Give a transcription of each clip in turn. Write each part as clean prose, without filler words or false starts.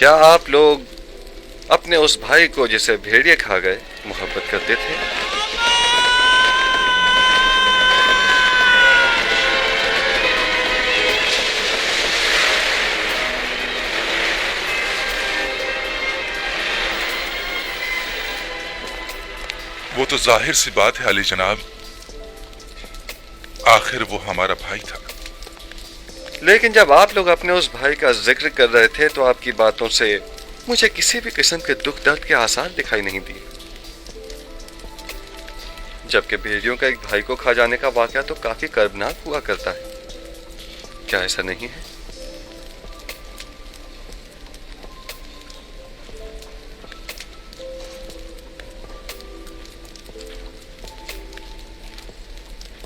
क्या आप लोग अपने उस भाई को जिसे भेड़िए खा गए मोहब्बत करते थे? वो तो जाहिर सी बात है अली जनाब, आखिर वो हमारा भाई था। लेकिन जब आप लोग अपने उस भाई का जिक्र कर रहे थे तो आपकी बातों से मुझे किसी भी किस्म के दुख दर्द के आसार दिखाई नहीं दिए, जबकि भेड़ियों का एक भाई को खा जाने का वाकया तो काफी कर्बनाक हुआ करता है। क्या ऐसा नहीं है?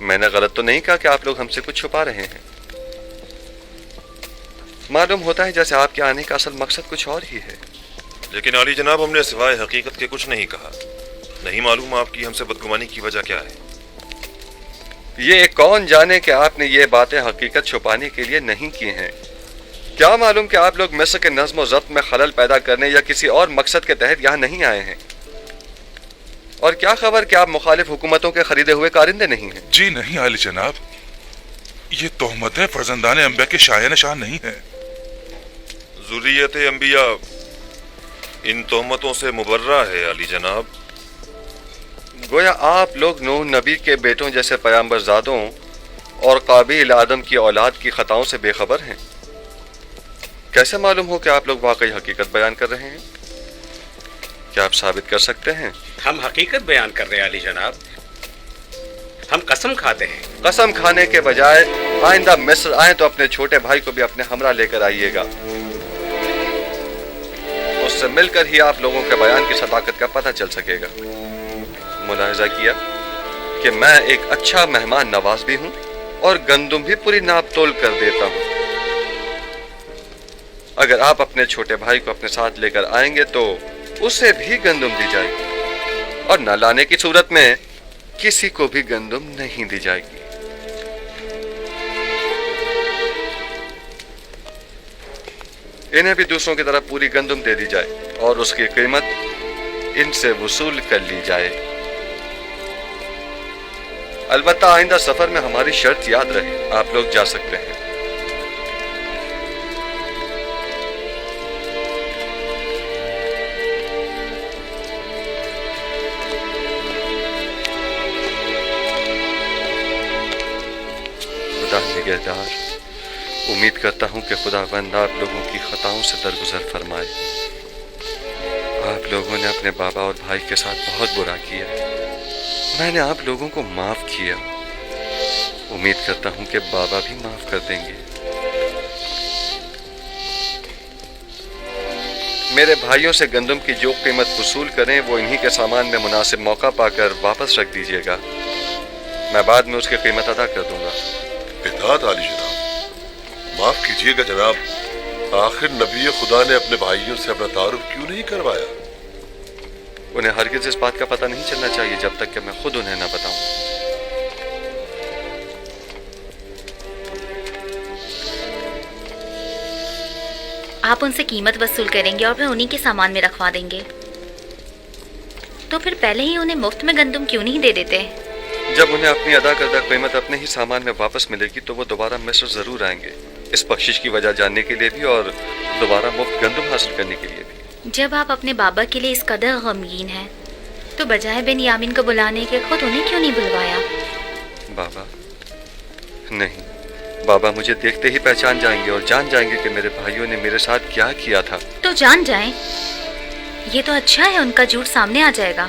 मैंने गलत तो नहीं कहा कि आप लोग हमसे कुछ छुपा रहे हैं? मालूम होता है जैसे आपके आने का असल मकसद कुछ और ही है। लेकिन आली जनाब, हमने सिवाय हकीकत के कुछ नहीं कहा। नहीं मालूम आपकी हमसे बदगुमानी की वजह क्या है। ये कौन जाने कि आपने ये बातें हकीकत छुपाने के लिए नहीं की हैं। क्या मालूम कि आप लोग मिस्र के नज्म और ज़ब्त में खलल पैदा करने या किसी और मकसद के तहत यहाँ नहीं आए हैं। और क्या खबर कि आप मुखालिफ हुकूमतों के खरीदे हुए कारिंदे नहीं हैं। जी नहीं आली जनाब, ये तोहमतें फर्जंदान अंबिया के शायन शान नहीं है। ज़ुर्रियत अंबिया इन तोहमतों से मुबर्रा है अली जनाब। गोया आप लोग नूह नबी के बेटों जैसे पैगंबरजादों और काबिल आदम की औलाद की खताओं से बेखबर हैं। कैसे मालूम हो कि आप लोग वाकई हकीकत बयान कर रहे हैं? क्या आप साबित कर सकते हैं? हम हकीकत बयान कर रहे हैं अली जनाब। हम कसम खाते हैं। कसम खाने के बजाय आइंदा मिस्र आए तो अपने छोटे भाई को भी अपने हमरा लेकर आइएगा। उससे मिलकर ही आप लोगों के बयान की सदाकत का पता चल सकेगा। मुलाहिजा किया कि मैं एक अच्छा मेहमान नवाज भी हूं और गंदुम भी पूरी नाप तोल कर देता हूं। अगर आप अपने छोटे भाई को अपने साथ लेकर आएंगे तो उसे भी गंदुम दी जाएगी और न लाने की सूरत में किसी को भी गंदुम नहीं दी जाएगी। इन्हें भी दूसरों की तरह पूरी गंदुम दे दी जाए और उसकी कीमत इनसे वसूल कर ली जाए। अलबत्ता आइंदा सफर में हमारी शर्त याद रहे, आप लोग जा सकते हैं। खुदा निगहदार, उम्मीद करता हूं कि खुदावंद आप लोगों की खताओं से दरगुजर फरमाए। आप लोगों ने अपने बाबा और भाई के साथ बहुत बुरा किया, मैंने आप लोगों को माफ किया। उम्मीद करता हूं कि बाबा भी माफ कर देंगे। मेरे भाइयों से गंदम की जो कीमत वसूल करें वो इन्हीं के सामान में मुनासिब मौका पाकर वापस रख दीजिएगा। मैं बाद में उसकी कीमत अदा कर दूंगा। इताअत आली जनाब। माफ कीजिएगा जनाब, आखिर नबी खुदा ने अपने भाइयों से अपना तारुफ क्यों नहीं करवाया? उन्हें हरगिज़ इस बात का पता नहीं चलना चाहिए जब तक कि मैं खुद उन्हें न बताऊं। आप उनसे कीमत वसूल करेंगे और फिर उन्हीं के सामान में रखवा देंगे, तो फिर पहले ही उन्हें मुफ्त में गंदम क्यों नहीं दे देते? जब उन्हें अपनी अदा करदा कीमत अपने ही सामान में वापस मिलेगी तो वो दोबारा मिस्र जरूर आएंगे, इस बख्शिश की वजह जानने के लिए भी और दोबारा मुफ्त गंदम हासिल करने के लिए भी। जब आप अपने बाबा के लिए इस कदर गमगीन हैं तो बजाय बेनियामिन को बुलाने के खुद उन्हें क्यों नहीं बुलवाया? बाबा नहीं, बाबा मुझे देखते ही पहचान जाएंगे और जान जाएंगे कि मेरे भाइयों ने मेरे साथ क्या किया था। तो जान जाएं, ये तो अच्छा है, उनका झूठ सामने आ जाएगा,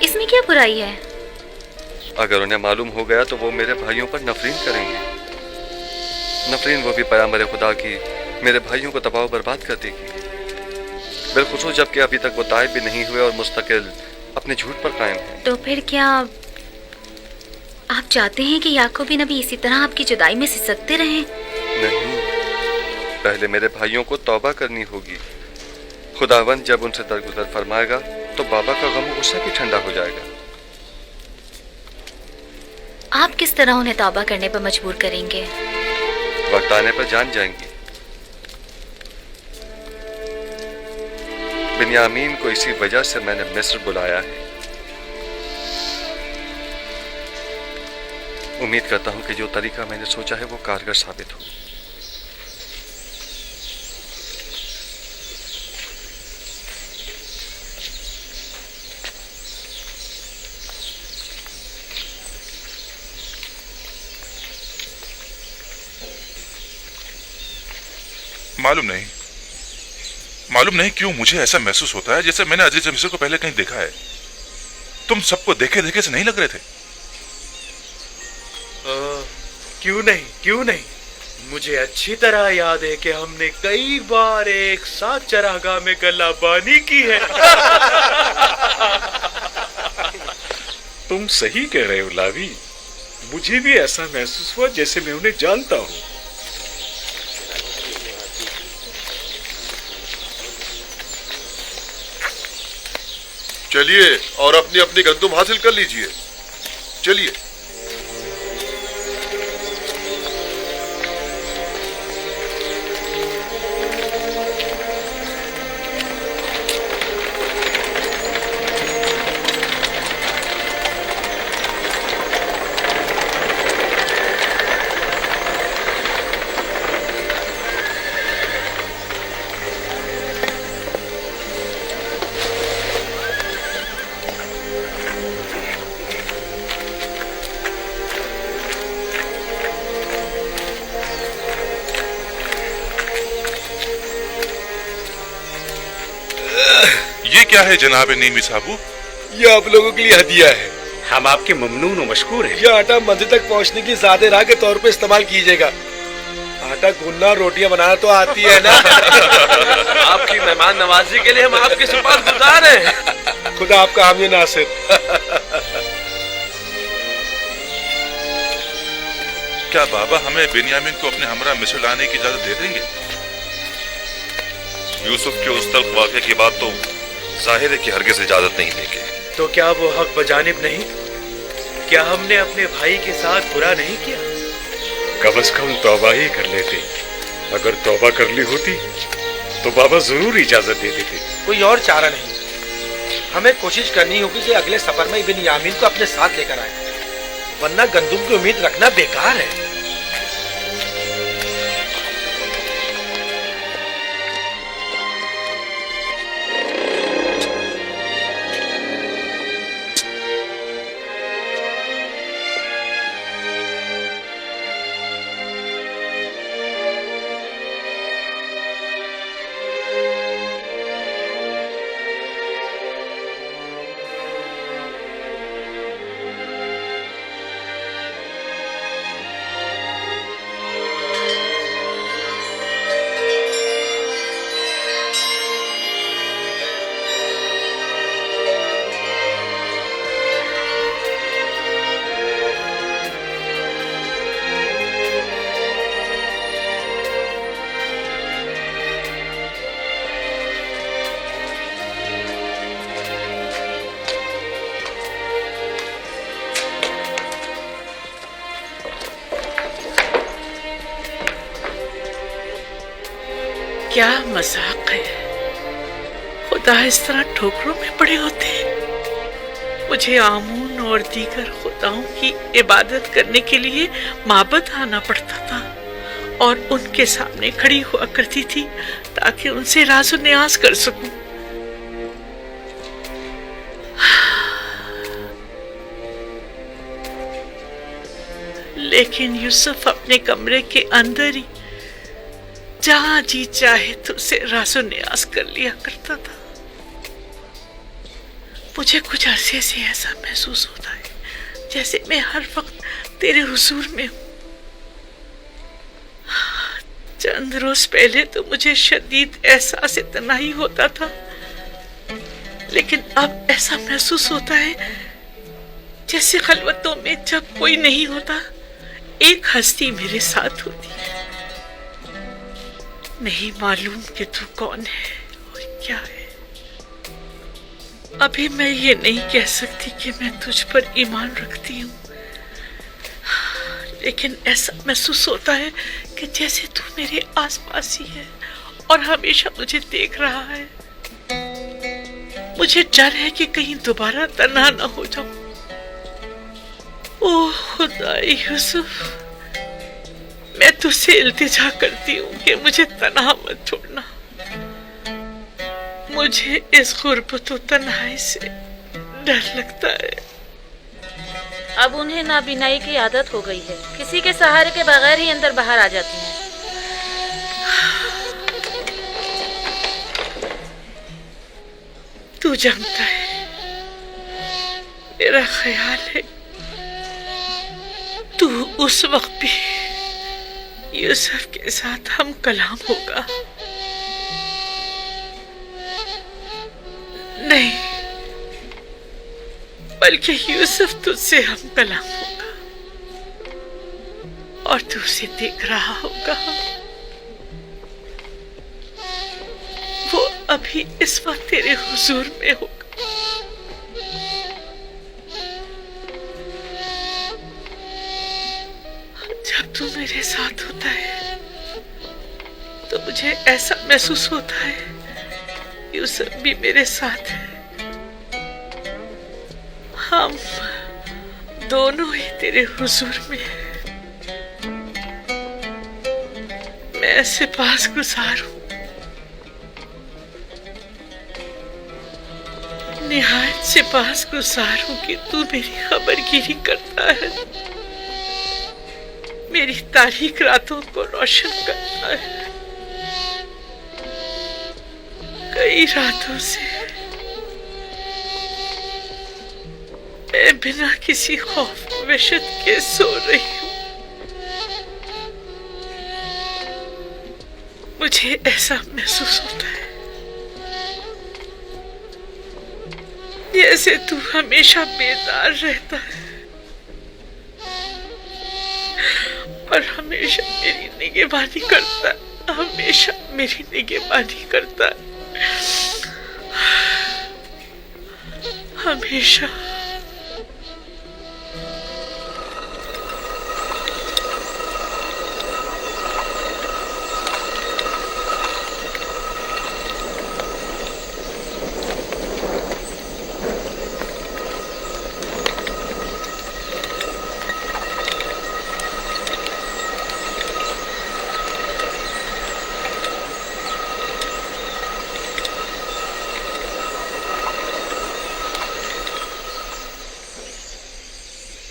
इसमें क्या बुराई है? अगर उन्हें मालूम हो गया तो वो मेरे भाइयों पर नफरीन करेंगे। नफरीन वो भी पैगंबर खुदा की मेरे भाइयों को तबाह बर्बाद कर देगी, बिलखुसूस जबकि अभी तक वो ताइब भी नहीं हुए और मुस्तकिल अपने झूठ पर कायम हैं। तो फिर क्या आप चाहते हैं कि याकूब नबी इसी तरह आपकी जुदाई में सिसकते रहें? नहीं, पहले मेरे भाइयों को तौबा करनी होगी। खुदावंद जब उनसे दरगुजर फरमाएगा तो बाबा का गम गुस्सा भी ठंडा हो जाएगा। आप किस तरह उन्हें तौबा करने पर मजबूर करेंगे? वक्त आने पर जान जाएंगी। बिन्यामीन को इसी वजह से मैंने मिस्र बुलाया है। उम्मीद करता हूं कि जो तरीका मैंने सोचा है वो कारगर साबित हो। मालूम नहीं क्यों मुझे ऐसा महसूस होता है जैसे मैंने अजीज मिस्र को पहले कहीं देखा है। तुम सबको देखे देखे से नहीं लग रहे थे? क्यों नहीं, मुझे अच्छी तरह याद है कि हमने कई बार एक साथ चरागाह में गल्लाबानी की है। तुम सही कह रहे हो लावी, मुझे भी ऐसा महसूस हुआ जैसे मैं उन्हें जानता हूँ। चलिए और अपनी अपनी गंदुम हासिल कर लीजिए। चलिए। ये क्या है जनाब नीमी साहबू? ये आप लोगों के लिए हदिया है। हम आपके ममनून और मशकूर हैं। ये आटा मंदिर तक पहुंचने की ज़ादे राह के तौर पे इस्तेमाल कीजिएगा। आटा गूंदना रोटियां बनाना तो आती है ना। आपकी मेहमान नवाजी के लिए हम आपके शुक्रगुजार हैं। खुदा आपका हामी नासिर। क्या बाबा हमें बिन्यामीन को अपने हमरा मिस्र लाने की इजाजत दे देंगे? यूसुफ के उस तल्ख वाक़े की बात तो जाहिर है कि हरगिज़ इजाजत नहीं देंगे। तो क्या वो हक बजानिब नहीं? क्या हमने अपने भाई के साथ बुरा नहीं किया? कम से कम तौबा ही कर लेते। अगर तौबा कर ली होती तो बाबा जरूर इजाजत दे देते। कोई और चारा नहीं, हमें कोशिश करनी होगी कि अगले सफर में बिन्यामीन को अपने साथ लेकर आए, वरना गंदुम की उम्मीद रखना बेकार है। क्या मजाक है, खुदा इस तरह ठोकरों में पड़े होते। मुझे आमून और दीगर खुदाओं की इबादत करने के लिए माबद आना पड़ता था और उनके सामने खड़ी हुआ करती थी ताकि उनसे राज़ो न्याज कर सकूं। लेकिन यूसुफ अपने कमरे के अंदर ही जहां जी चाहे तो उसे राज़ो न्याज कर लिया करता था। मुझे कुछ अरसे से ऐसा महसूस होता है जैसे मैं हर वक्त तेरे हुजूर में हूं। चंद रोज पहले तो मुझे शदीद एहसास तन्हाई होता था, लेकिन अब ऐसा महसूस होता है जैसे खलवतों में जब कोई नहीं होता एक हस्ती मेरे साथ होती है। नहीं मालूम कि तू कौन है और क्या है। अभी मैं ये नहीं कह सकती कि मैं तुझ पर ईमान रखती हूँ, लेकिन ऐसा महसूस होता है कि जैसे तू मेरे आसपास ही है और हमेशा मुझे देख रहा है। मुझे डर है कि कहीं दोबारा तन्हा न हो जाऊं। ओह खुदा यूसुफ, मैं तुझसे इल्तिजा करती हूँ कि मुझे तन्हा मत छोड़ना। मुझे इस गुर्बत और तन्हाई से डर लगता है। अब उन्हें नाबीनाई की आदत हो गई है, किसी के सहारे के बगैर ही अंदर बाहर आ जाती हैं। तू जानता है, मेरा ख्याल है तू उस वक्त भी यूसुफ के साथ हम कलाम होगा। नहीं, बल्कि यूसुफ तुझसे हम कलाम होगा और तू उसे देख रहा होगा। वो अभी इस वक्त तेरे हुजूर में होगा। जब तू मेरे साथ होता है तो मुझे ऐसा महसूस होता है यूसुफ भी मेरे साथ है। हम दोनों ही तेरे हुजूर में हैं। मैं सिपासगुजार हूँ, निहायत सिपासगुजार हूँ कि तू मेरी खबरगिरी करता है, मेरी तारीख रातों को रोशन करता है। कई रातों से मैं बिना किसी खौफ वहशत के सो रही हूँ। मुझे ऐसा महसूस होता है जैसे तू हमेशा बेदार रहता है और हमेशा मेरी निगहबानी करता है, हमेशा मेरी निगहबानी करता है, हमेशा।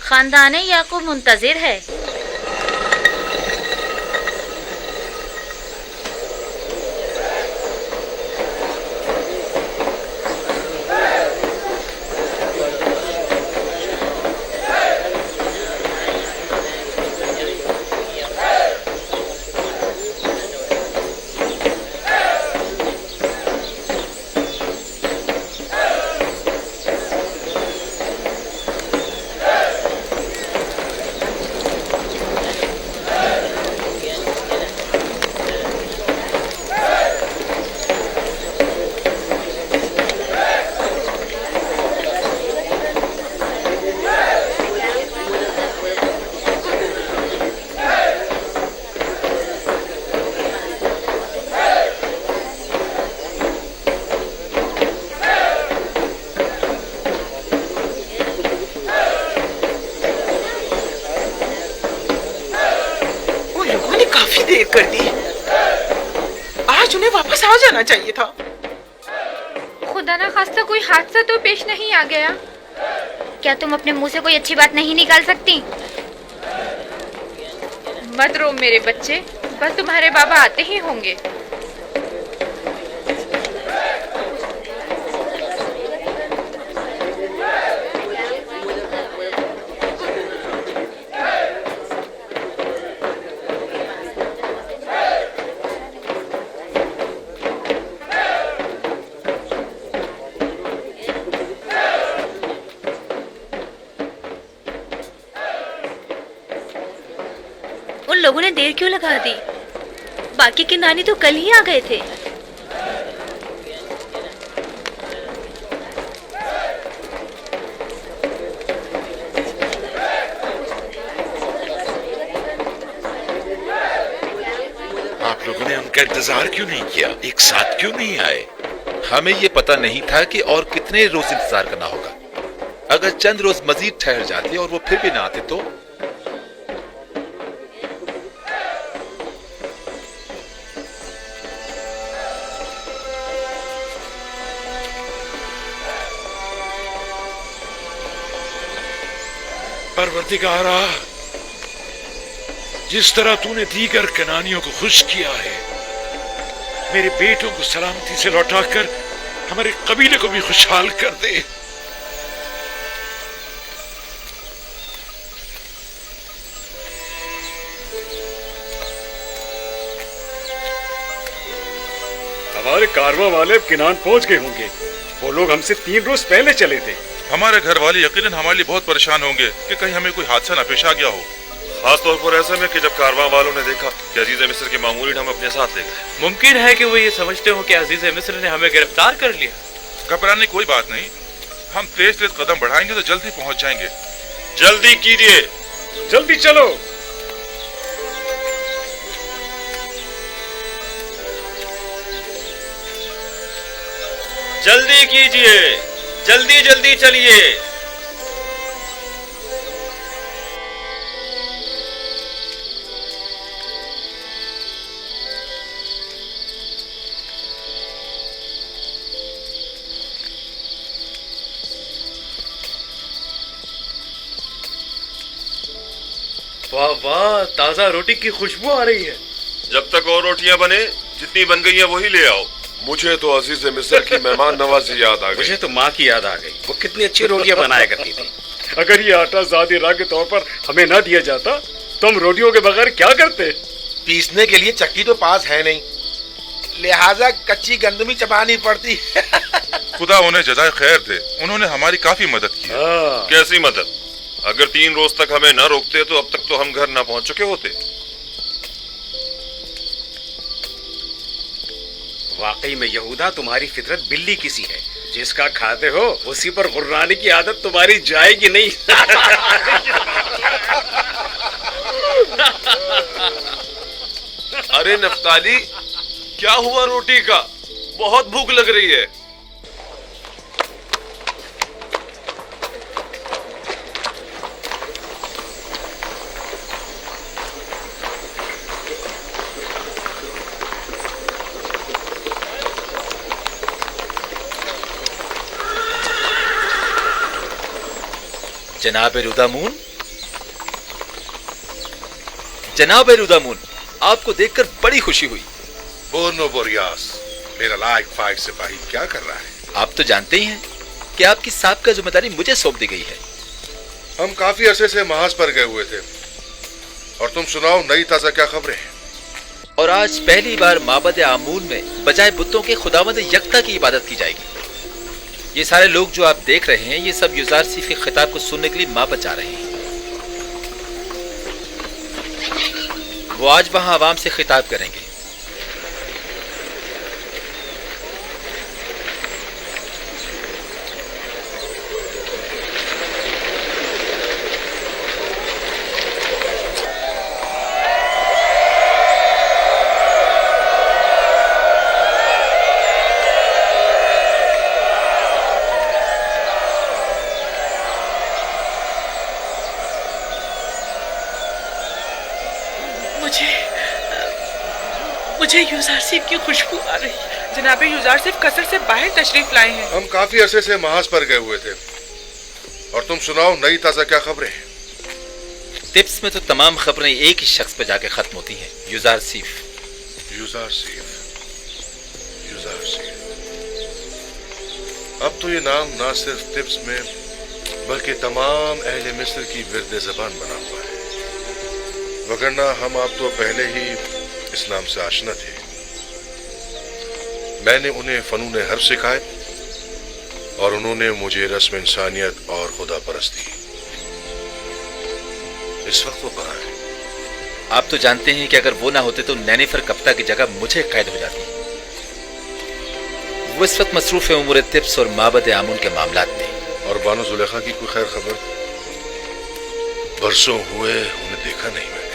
खानदाने याकूब मुंतजिर है। देर कर दी। आज उन्हें वापस आ जाना चाहिए था। खुदा ना खास्ता कोई हादसा तो पेश नहीं आ गया? क्या तुम अपने मुंह से कोई अच्छी बात नहीं निकाल सकती? मत रो मेरे बच्चे, बस तुम्हारे बाबा आते ही होंगे। उन लोगों ने देर क्यों लगा दी? बाकी के नानी तो कल ही आ गए थे। आप लोगों ने उनका इंतजार क्यों नहीं किया? एक साथ क्यों नहीं आए? ہمیں یہ پتہ نہیں تھا کہ اور کتنے روز انتظار کرنا ہوگا. اگر چند روز مزید ٹھہر جاتے اور وہ پھر بھی نہ آتے تو پروردگارا، جس طرح تو نے دیگر کنانیوں کو خوش کیا ہے، میرے بیٹوں کو سلامتی سے لوٹا کر ہمارے قبیلے کو بھی خوشحال کر دے. ہمارے کارواں والے اب کنان پہنچ گئے ہوں گے. وہ لوگ ہم سے 3 روز پہلے چلے تھے. ہمارے گھر والے یقیناً ہمارے لیے بہت پریشان ہوں گے کہ کہیں ہمیں کوئی حادثہ نہ پیش آ گیا ہو. خاص طور پر ایسے میں کہ جب کارواں والوں نے دیکھا کہ عزیز مصر کے مامورین ہم اپنے ساتھ لے گئے. ممکن ہے کہ وہ یہ سمجھتے ہوں کہ عزیز مصر نے ہمیں گرفتار کر لیا. گھبرانے کی کوئی بات نہیں، ہم تیز تیز قدم بڑھائیں گے تو جلدی پہنچ جائیں گے. جلدی کیجیے، جلدی چلو. جلدی کیجیے، جلدی جلدی چلیے. واہ واہ، تازہ روٹی کی خوشبو آ رہی ہے. جب تک اور روٹیاں بنے، جتنی بن گئی ہیں وہی لے آؤ. مجھے تو عزیز مصر کی مہمان نوازی یاد آ گئی. مجھے تو ماں کی یاد آ گئی، وہ کتنی اچھی روٹیاں بنایا کرتی تھی. اگر یہ آٹا زیادہ راہ کے طور پر ہمیں نہ دیا جاتا تو ہم روٹیوں کے بغیر کیا کرتے؟ پیسنے کے لیے چکی تو پاس ہے نہیں، لہذا کچی گندمی چبانی پڑتی. خدا انہیں جزائے خیر دے، انہوں نے ہماری کافی مدد کی. کیسی مدد؟ اگر 3 روز تک ہمیں نہ روکتے تو اب تک تو ہم گھر نہ پہنچ چکے ہوتے. واقعی میں یہودا تمہاری فطرت بلی کسی ہے، جس کا کھاتے ہو اسی پر غرانے کی عادت تمہاری جائے گی نہیں. ارے نفتالی، کیا ہوا روٹی کا؟ بہت بھوک لگ رہی ہے. جناب رودامون، جناب رودامون، آپ کو دیکھ کر بڑی خوشی ہوئی. بورنو بوریاس، میرا لائق فائق سپاہی کیا کر رہا ہے؟ آپ تو جانتے ہی ہیں کہ آپ کی سابقہ ذمہ داری مجھے سونپ دی گئی ہے. ہم کافی عرصے سے محاذ پر گئے ہوئے تھے. اور تم سناؤ، نئی تازہ کیا خبریں ہیں؟ اور آج پہلی بار معبد آمون میں بجائے بتوں کے خداوند یکتا کی عبادت کی جائے گی. یہ سارے لوگ جو آپ دیکھ رہے ہیں، یہ سب یوزارسیف کے خطاب کو سننے کے لیے معبد جا رہے ہیں. وہ آج وہاں عوام سے خطاب کریں گے. مجھے یوزارسیف کی خوشبو آ رہی ہے. جناب یوزارسیف قصر سے باہر تشریف لائے ہیں. ہم کافی عرصے سے محاذ پر گئے ہوئے تھے. اور تم سناؤ، نئی تازہ کیا خبریں ہیں؟ ٹپس میں تو تمام خبریں ایک ہی شخص پہ جا کے ختم ہوتی ہیں، یوزارسیف. یوزارسیف، یوزارسیف. اب تو یہ نام نہ صرف ٹپس میں بلکہ تمام اہل مصر کی ورد زبان بنا ہوا ہے. وگرنہ ہم آپ تو پہلے ہی اس نام سے آشنا تھے. میں نے انہیں فنون حرب سکھائے اور انہوں نے مجھے رسم انسانیت اور خدا پرستی. اس وقت وہ کہاں ہے؟ آپ تو جانتے ہیں کہ اگر وہ نہ ہوتے تو نینیفر کپتا کی جگہ مجھے قید ہو جاتی. وہ اس وقت مصروف ہے امور طبس اور معبد آمون کے معاملات میں. اور بانو زلیخا کی کوئی خیر خبر؟ برسوں ہوئے انہیں دیکھا نہیں میں نے.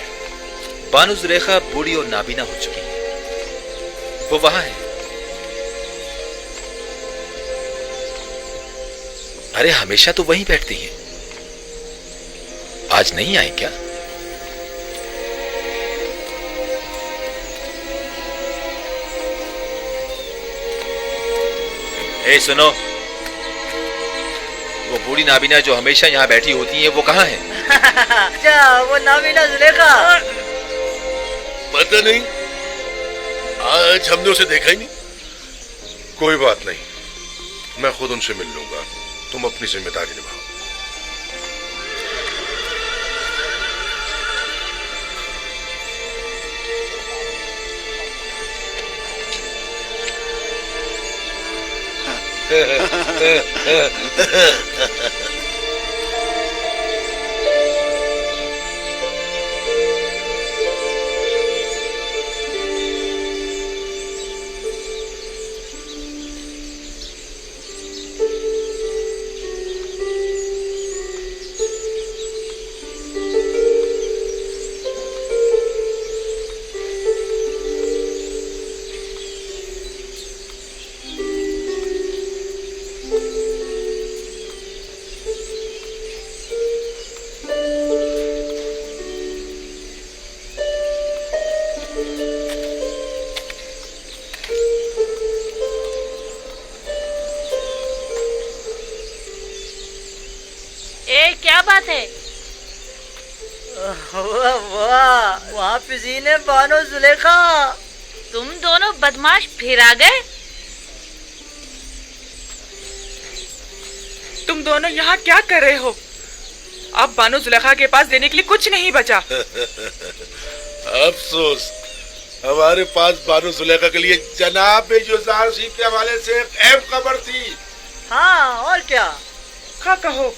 بانو زلیخا بوڑھی اور نابینا ہو چکی ہے. وہ وہاں ہے. अरे हमेशा तो वहीं बैठती हैं, आज नहीं आई क्या? ए सुनो, वो बूढ़ी नाबीना जो हमेशा यहाँ बैठी होती है वो कहाँ है? क्या वो नाबीना जुलेखा? पता नहीं, आज हमने उसे देखा ही नहीं। कोई बात नहीं, मैं खुद उनसे मिल लूंगा, तुम अपनी जिम्मेदारी निभाओ। क्या बात है? वाह वाह, वहाँ फिजीन है बानो जुलेखा। तुम दोनों बदमाश फिर आ गए? तुम दोनों यहाँ क्या कर रहे हो? अब बानो जुलेखा के पास देने के लिए कुछ नहीं बचा। अफसोस, हमारे पास बानो जुलेखा के लिए जनाब युजार सिंह के हवाले से एक अहम खबर थी। हाँ, और क्या? क्या कहो?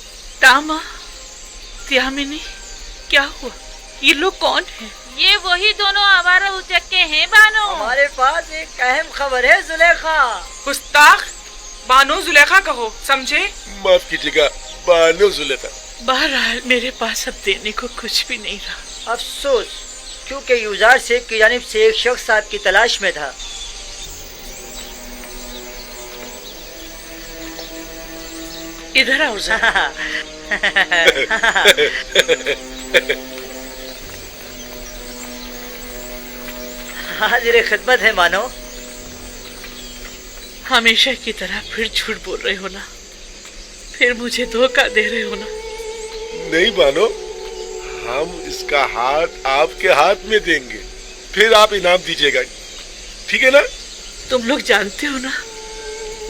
तामा, त्यामिनी, क्या हुआ? ये लोग कौन हैं? ये वही दोनों आवारा उचक्के हैं बानो। हमारे पास एक अहम खबर है जुलेखा। गुस्ताख, बानो जुलेखा कहो, समझे? माफ कीजिएगा बानो जुलेखा। बहरहाल मेरे पास अब देने को कुछ भी नहीं रहा। अफसोस, क्योंकि युजार सेठ की जानिब से एक शख्स आपकी तलाश में था। इधर आओ जरा। हाजिर खिदमत है मानो। हमेशा की तरह फिर झूठ बोल रहे हो ना? फिर मुझे धोखा दे रहे हो ना? नहीं बानो, हम इसका हाथ आपके हाथ में देंगे, फिर आप इनाम दीजिएगा, ठीक है ना? तुम लोग जानते हो ना,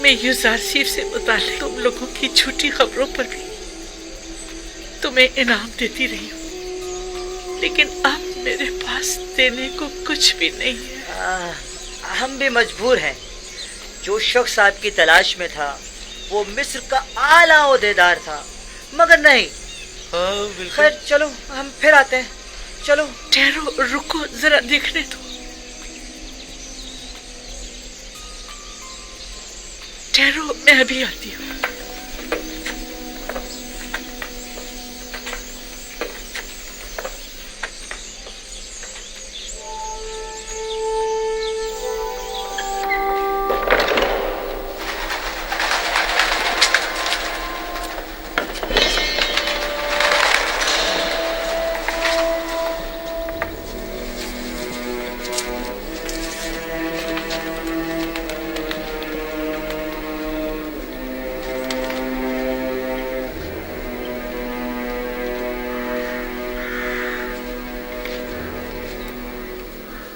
मैं युजार सिंह से मुताल्लिक तुम लोगों की झूठी खबरों पर भी तुम्हें इनाम देती रही हूँ, लेकिन अब मेरे पास देने को कुछ भी नहीं है। हम भी मजबूर हैं। जो शख्स आपकी तलाश में था वो मिस्र का आला ओहदेदार था, मगर नहीं। खैर चलो, हम फिर आते हैं। चलो। ठहरो, रुको, जरा देखने दो। ठहरो, मैं अभी आती हूँ।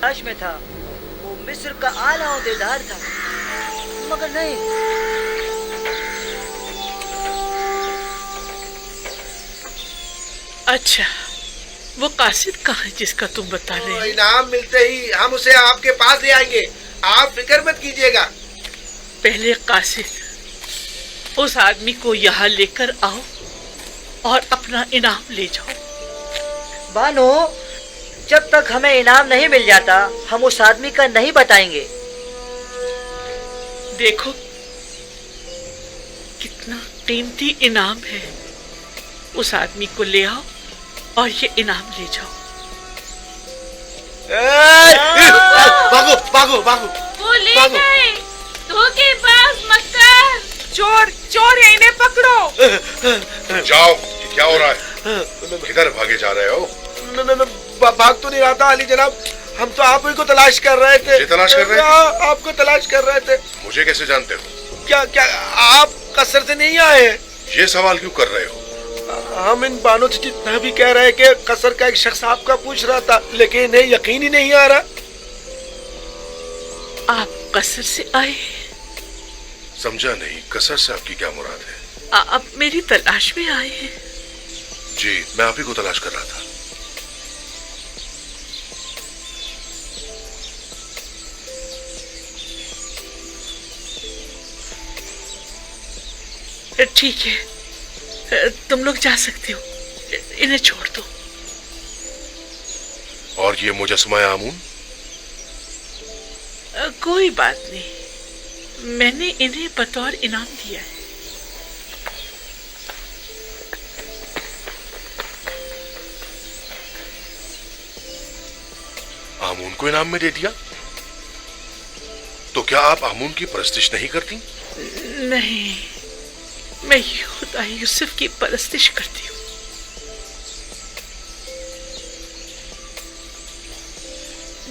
तलाश में था, वो मिस्र का आला ओहदेदार था, मगर नहीं। अच्छा, वो कासिद कहाँ है जिसका तुम बता रहे हो? इनाम मिलते ही हम उसे आपके पास ले आएंगे, आप फिक्र मत कीजिएगा। पहले कासिद, उस आदमी को यहाँ लेकर आओ और अपना इनाम ले जाओ। बानो, जब तक हमें इनाम नहीं मिल जाता हम उस आदमी का नहीं बताएंगे। देखो कितना कीमती इनाम है, उस आदमी को ले आओ और ये इनाम ले जाओ। भागो भागो भागो। वो ले गए, धोखेबाज मक्कार। चोर चोर है, इन्हें पकड़ो। जाओ, ये क्या हो रहा है? किधर भागे जा रहे हो? मैं भाग तो नहीं रहा था अली जनाब, हम तो आप ही को तलाश कर रहे थे। मुझे तलाश कर रहे थे? आपको तलाश कर रहे थे। मुझे कैसे जानते हो? क्या क्या आप कसर से नहीं आए? ये सवाल क्यों कर रहे हो? हम इन बानों से जितना भी कह रहे हैं कि कसर का एक शख्स आपका पूछ रहा था, लेकिन इन्हें यकीन ही नहीं आ रहा। आप कसर से आए? समझा नहीं, कसर से आपकी क्या मुराद है? आप मेरी तलाश में आए हैं? जी, मैं आप ही को तलाश कर रहा था। ठीक है, तुम लोग जा सकते हो, इन्हें छोड़ दो। और ये मुजस्समा आमून? कोई बात नहीं, मैंने इन्हें बतौर इनाम दिया है। आमून को इनाम में दे दिया? तो क्या आप आमून की परस्तिश नहीं करती? नहीं, मैं खुदा यूसुफ की परस्तिश करती हूँ।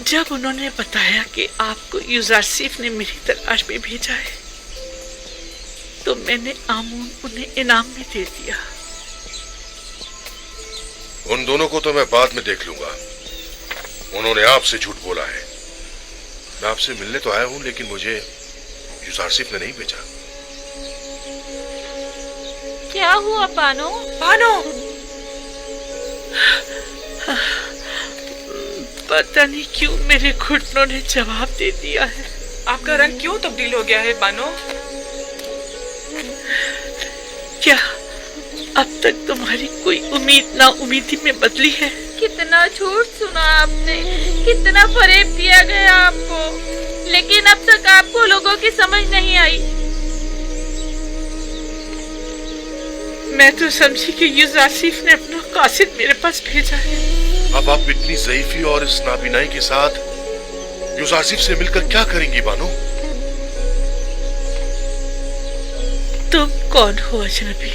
जब उन्होंने बताया कि आपको यूजारसीफ ने मेरी तलाश में भेजा है, तो मैंने आमून उन्हें इनाम में दे दिया। उन दोनों को तो मैं बाद में देख लूंगा। उन्होंने आपसे झूठ बोला है। मैं आपसे मिलने तो आया हूं, लेकिन मुझे यूसुफ ने नहीं भेजा। क्या हुआ बानो? बानो, पता नहीं क्यों मेरे घुटनों ने जवाब दे दिया है। आपका रंग क्यों तब्दील हो गया है बानो? क्या अब तक तुम्हारी कोई उम्मीद ना उम्मीदी में बदली है? कितना झूठ सुना आपने, कितना फरेब दिया गया आपको, लेकिन अब तक आपको लोगों की समझ नहीं आई। मैं तो समझी कि यूसुफ ने अपना कासिद मेरे पास भेजा है। अब आप इतनी ज़ईफी और इस नाबीनाई के साथ यूसुफ से मिलकर क्या करेंगी बानो? तुम कौन हो अजनबी?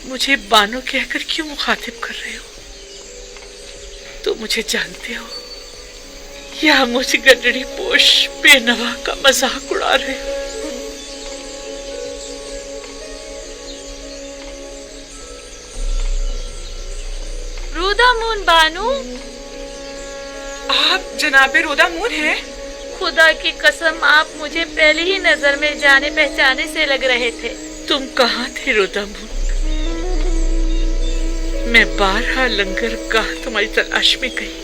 मुझे बानो कहकर क्यों मुखातिब कर रहे हो? तो मुझे जानते हो या मुझे गडरी पोश बेनवा का मजाक उड़ा रहे हो? रोदामून बानो, आप जनाबे रोदामून हैं? खुदा की कसम, आप मुझे पहली ही नजर में जाने पहचाने से लग रहे थे। तुम कहाँ थे रोदामून? मैं बारहा लंगर गाह तुम्हारी तलाश में गई,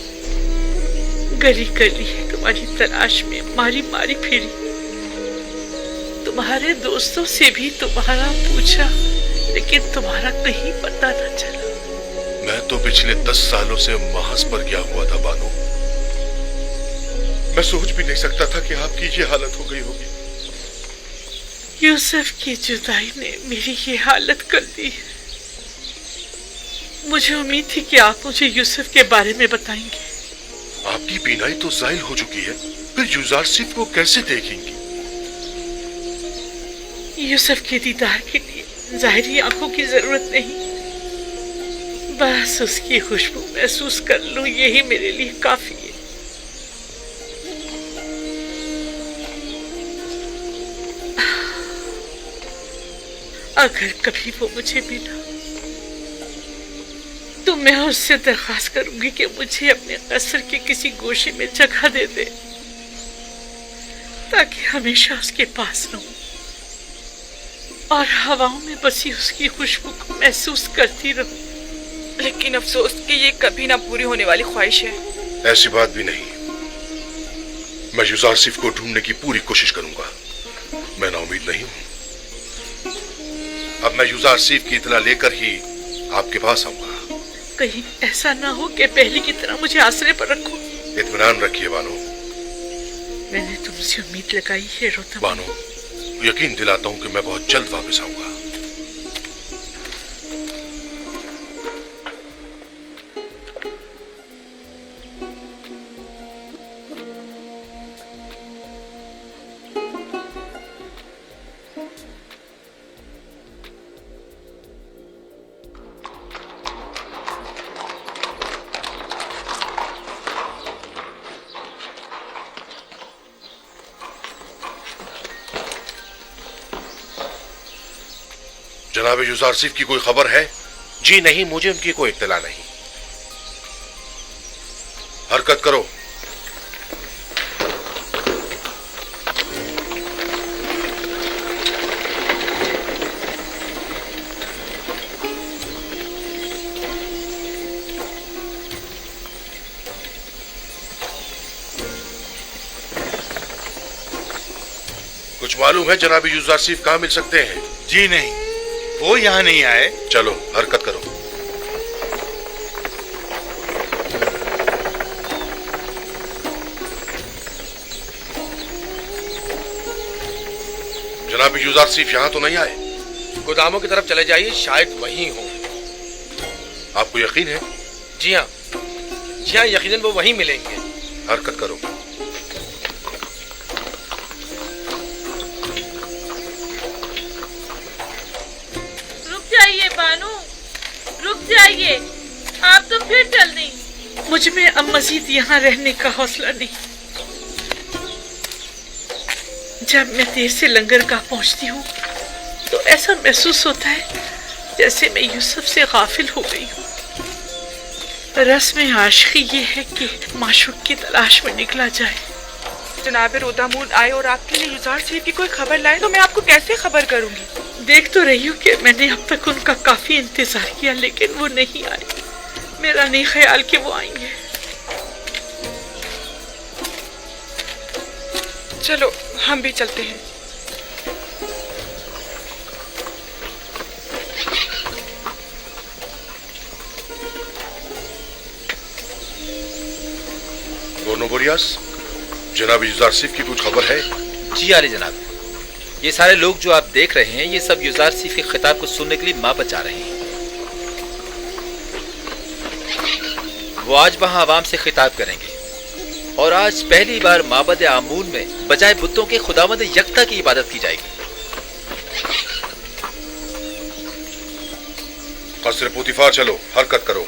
गली गली तुम्हारी तलाश में मारी मारी फिरी, तुम्हारे दोस्तों से भी तुम्हारा पूछा, लेकिन तुम्हारा कहीं पता न चला। मैं तो पिछले 10 सालों से महज पर गया हुआ था बानो। मैं सोच भी नहीं सकता था कि आपकी ये हालत हो गई होगी। यूसुफ की जुदाई ने मेरी ये हालत कर दी है। मुझे उम्मीद थी कि आप मुझे यूसुफ के बारे में बताएंगे। आपकी बीनाई तो ज़ाइल हो चुकी है, फिर यूसुफ को कैसे देखेंगी? यूसुफ के दीदार के लिए ज़ाहिरी आंखों की जरूरत नहीं, बस उसकी खुशबू महसूस कर लूं, यही मेरे लिए काफी है। अगर कभी वो मुझे मिला तो मैं उससे दरख्वास्त करूंगी कि मुझे अपने कसर के किसी गोशे में जगह दे दे, ताकि हमेशा उसके पास रहूं और हवाओं में बसी उसकी खुशबू को महसूस करती रहूं। लेकिन अफसोस कि ये कभी ना पूरी होने वाली ख्वाहिश है। ऐसी बात भी नहीं। मैं यूसुफ को ढूंढने की पूरी कोशिश करूंगा। मैं नाउमीद नहीं हूं। अब मैं यूसुफ की इत्तला लेकर ही आपके पास आऊंगा। कहीं ऐसा ना हो कि पहले की तरह मुझे आसरे पर रखो। इत्मीनान रखिए बानो। मैंने तुमसे उम्मीद लगाई है रोता बानो, यकीन दिलाता हूं कि मैं बहुत जल्द वापस आऊंगा। जनाब युजार सिफ की कोई खबर है? जी नहीं, मुझे उनकी कोई इत्तला नहीं। हरकत करो। कुछ मालूम है जनाब युजार सिफ कहाँ मिल सकते हैं? जी नहीं, वो यहाँ नहीं आए। चलो हरकत करो। जनाब युजार सिफ यहाँ तो नहीं आए? गोदामों की तरफ चले जाइए, शायद वहीं हो। आपको यकीन है? जी हाँ, जी हाँ, यकीनन वो वहीं मिलेंगे। हरकत करो। जाइए बानू, रुक जाइए, आप तो फिर चल दी। मुझ में अब मजीद यहाँ रहने का हौसला नहीं। जब मैं देर से लंगरगाह पहुँचती हूँ तो ऐसा महसूस होता है जैसे मैं यूसुफ से गाफिल हो गई हूँ। रस्म आशिकी ये है कि माशूक की तलाश में निकला जाए। जनाब रोदामून आए और आपके लिए युजार सिफ की कोई खबर लाए तो मैं आपको कैसे खबर करूंगी? देख तो रही हूँ कि मैंने अब तक उनका काफी इंतजार किया, लेकिन वो नहीं आए। मेरा नहीं ख्याल कि वो आएंगे। चलो हम भी चलते हैं। बोरियास, जनाब युजार सिफ की कुछ खबर है? जी आले जनाब, ये सारे लोग जो आप देख रहे हैं ये सब युजार सिफ के खिताब को सुनने के लिए माँ बचा रहे हैं। वो आज वहां आवाम से खिताब करेंगे और आज पहली बार माबद आमून में बजाय बुतों के खुदावंद यकता की इबादत की जाएगी। कसर पुतिफार चलो, हरकत करो।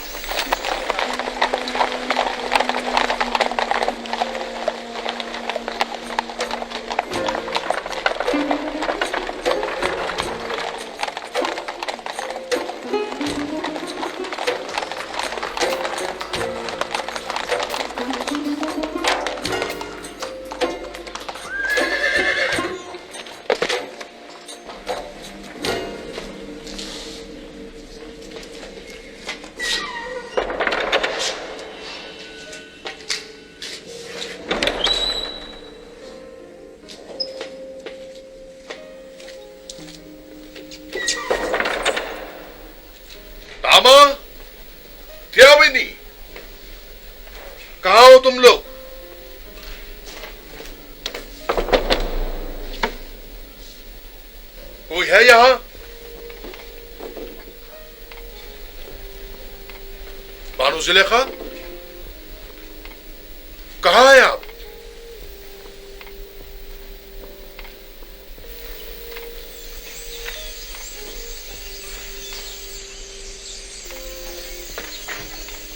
कहाँ हो तुम लोग? कोई है यहाँ? बानो जुलेखा, कहाँ हैं आप?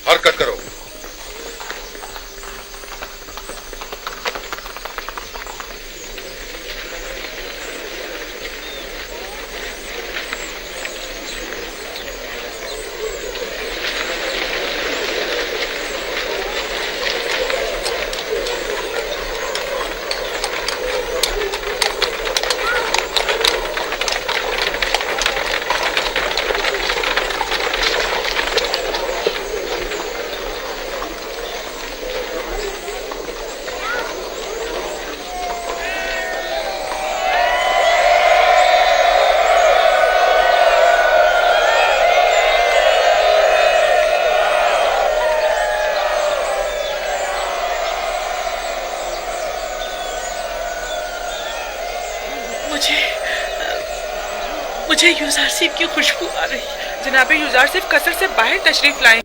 हरकत करो। मुझे युजार सिफ की खुशबू आ रही है। जनाब युजार सिफ कसर से बाहर तशरीफ लाए